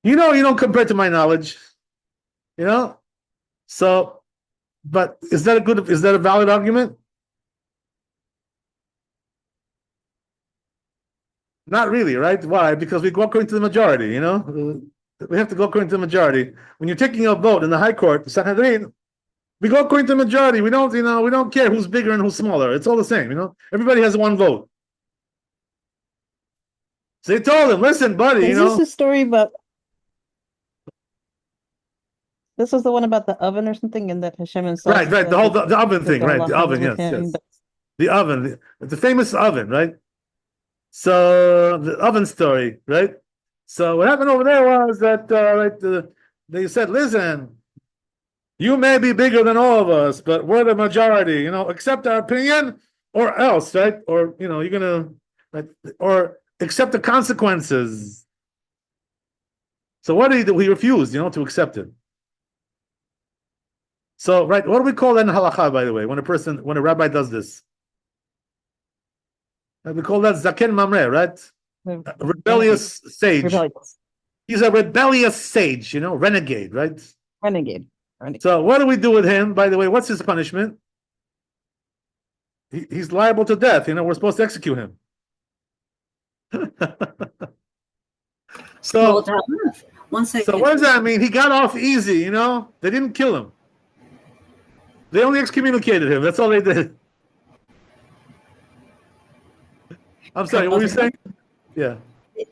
You don't compare to my knowledge, So, but is that a valid argument? Not really, right? Why? Because we go according to the majority, We have to go according to the majority. When you're taking a vote in the High Court, the Sanhedrin, we go according to the majority. We don't, we don't care who's bigger and who's smaller. It's all the same, Everybody has one vote. So they told him, listen, buddy, is this a story about This was the one about the oven or something, and that Hashem himself. Right, said the whole that the oven thing, the right? The halacha oven, was yes, with him, yes. but- The oven, the famous oven, right? So the oven story, right? So what happened over there was that they said, "Listen, you may be bigger than all of us, but we're the majority. Accept our opinion, or else, right? Or you're gonna, right? Or accept the consequences." So what did he do? He refused, to accept it. So, right, what do we call that in halakha, by the way, when a rabbi does this? We call that zaken mamre, right? A rebellious sage. Rebellious. He's a rebellious sage, renegade, right? Renegade. So what do we do with him? By the way, what's his punishment? He's liable to death. We're supposed to execute him. So One second. So what does that mean? He got off easy, They didn't kill him. They only excommunicated him. That's all they did. I'm sorry, what were you saying? Yeah.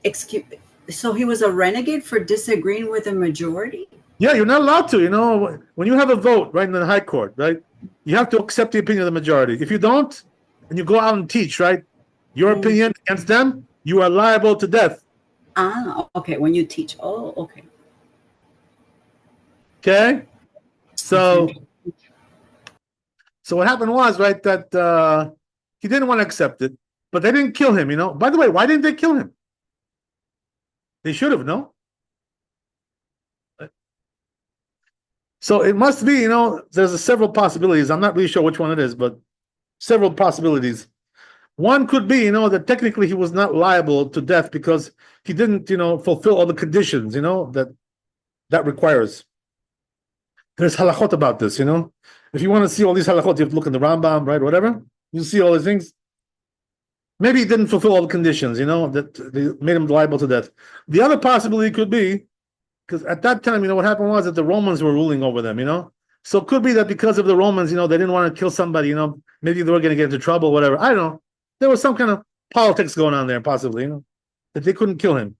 Excuse. So he was a renegade for disagreeing with the majority? Yeah, you're not allowed to, when you have a vote, right, in the high court, right, you have to accept the opinion of the majority. If you don't, and you go out and teach, right, your opinion against them, you are liable to death. Ah, okay, when you teach. Oh, okay. Okay? So what happened was, right, that he didn't want to accept it, but they didn't kill him, By the way, why didn't they kill him? They should have, no? So it must be, there's several possibilities. I'm not really sure which one it is, but several possibilities. One could be, that technically he was not liable to death because he didn't, fulfill all the conditions, that requires. There's halachot about this, If you want to see all these halachot, you have to look in the Rambam, right, whatever. You see all these things. Maybe he didn't fulfill all the conditions, that they made him liable to death. The other possibility could be, because at that time, what happened was that the Romans were ruling over them, So it could be that because of the Romans, they didn't want to kill somebody, maybe they were going to get into trouble, whatever. I don't know. There was some kind of politics going on there, possibly, that they couldn't kill him.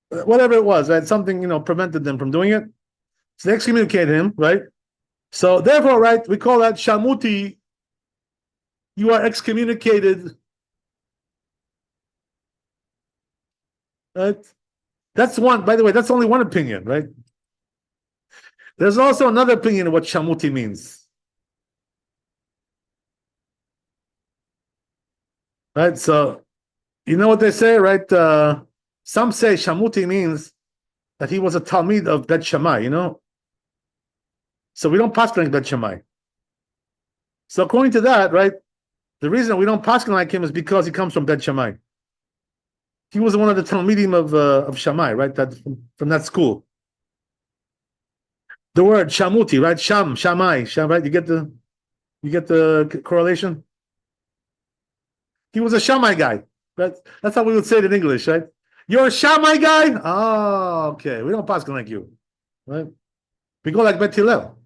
Whatever it was, right? Something, prevented them from doing it. So they excommunicated him, right? So therefore, right, we call that shamuti. You are excommunicated. Right? That's one, by the way, that's only one opinion, right? There's also another opinion of what shamuti means. Right? So, you know what they say, right? Some say shamuti means that he was a Talmid of Bet Shammai, So we don't paskin like Bet Shammai. So according to that, right, the reason we don't paskin like him is because he comes from Bet Shammai. He was one of the Talmidim of Shammai, right? That from that school. The word shamuti, right? Shammai, right? You get the correlation. He was a Shammai guy. Right? That's how we would say it in English, right? You're a Shammai guy? Oh, okay. We don't paskin like you, right? We go like Bet Hillel.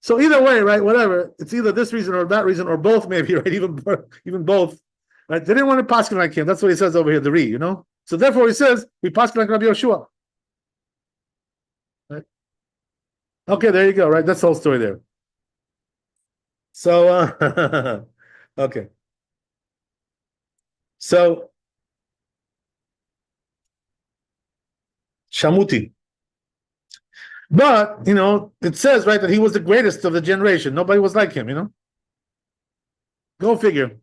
So either way, right? Whatever. It's either this reason or that reason or both, maybe, right? Even both. Right? They didn't want to paskin like him. That's what he says over here, the Re, So therefore he says, we paskin like Rabbi Yoshua. Right? Okay, there you go, right? That's the whole story there. So, okay. So, Shamuti. But, it says, right, that he was the greatest of the generation. Nobody was like him, Go figure.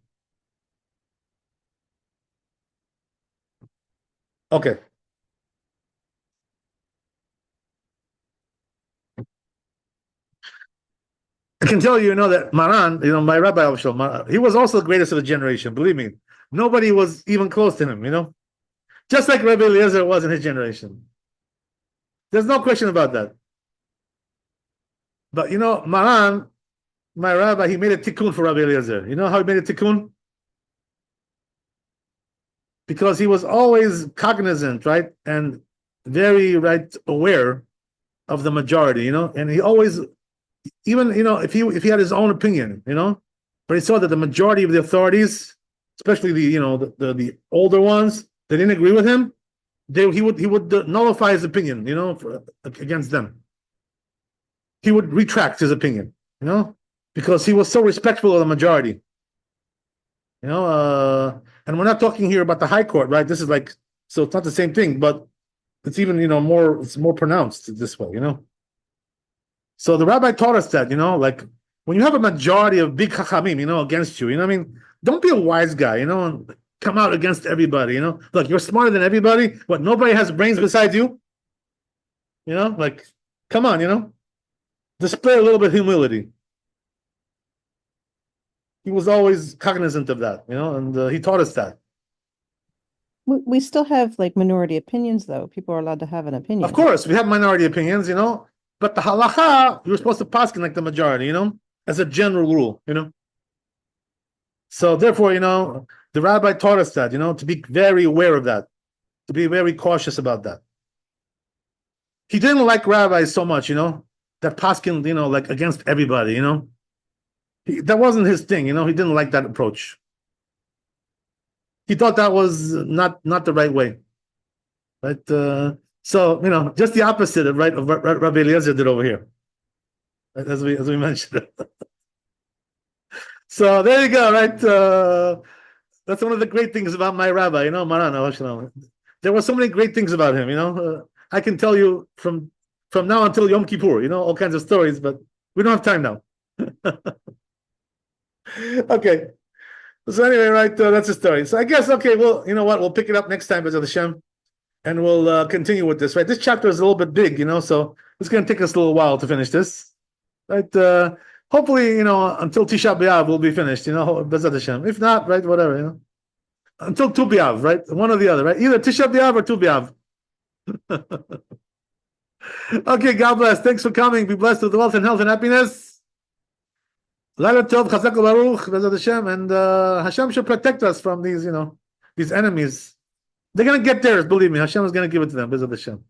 Okay. I can tell you, that Maran, my Rabbi, he was also the greatest of the generation. Believe me, nobody was even close to him, just like Rabbi Eliezer was in his generation. There's no question about that. But Maran, my Rabbi, he made a tikkun for Rabbi Eliezer. You know how he made a tikkun? Because he was always cognizant, right, and very aware of the majority, and he always. Even if he had his own opinion, but he saw that the majority of the authorities, especially the older ones, they didn't agree with him. he would nullify his opinion, against them. He would retract his opinion, because he was so respectful of the majority. And we're not talking here about the high court, right? This is so it's not the same thing, but it's even, it's more pronounced this way, So the rabbi taught us that, when you have a majority of big chachamim, against you, don't be a wise guy, and come out against everybody, Look, you're smarter than everybody, but nobody has brains besides you, come on, display a little bit of humility. He was always cognizant of that, and he taught us that. We still have minority opinions, though. People are allowed to have an opinion. Of course, we have minority opinions, but the halacha, you're supposed to paskin like the majority, as a general rule, So therefore, the rabbi taught us that, to be very aware of that, to be very cautious about that. He didn't like rabbis so much, that paskin, against everybody, that wasn't his thing, he didn't like that approach. He thought that was not the right way, right? So just the opposite of what Rabbi Eliezer did over here, right? as we mentioned. So there you go, right? That's one of the great things about my rabbi, Maran. There were so many great things about him, I can tell you from now until Yom Kippur, all kinds of stories, but we don't have time now. Okay. So anyway, right, that's the story. So I guess, okay, well, you know what? We'll pick it up next time, B'ezrat Hashem, and we'll continue with this, right? This chapter is a little bit big, so it's going to take us a little while to finish this, right? Hopefully, until Tisha B'Av we'll be finished, B'ezrat Hashem. If not, right, whatever, until Tu B'Av, right? One or the other, right? Either Tisha B'Av or Tu B'Av. Okay, God bless. Thanks for coming. Be blessed with wealth and health and happiness. Laila Tov, Chazak Baruch, B'ezrat Hashem, and Hashem should protect us from these, these enemies. They're gonna get theirs, believe me. Hashem is gonna give it to them, B'ezrat Hashem.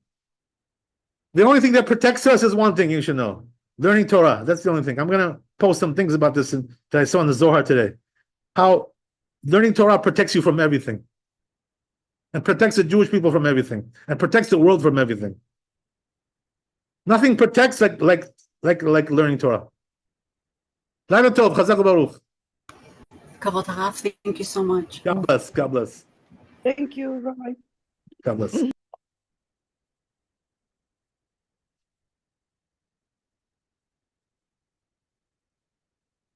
The only thing that protects us is one thing you should know: learning Torah. That's the only thing. I'm gonna post some things about this that I saw in the Zohar today. How learning Torah protects you from everything, and protects the Jewish people from everything, and protects the world from everything. Nothing protects like learning Torah. Laila Tov, Chazak Baruch. Kavod Harav, thank you so much. God bless. God bless. Thank you, Rabbi. God bless.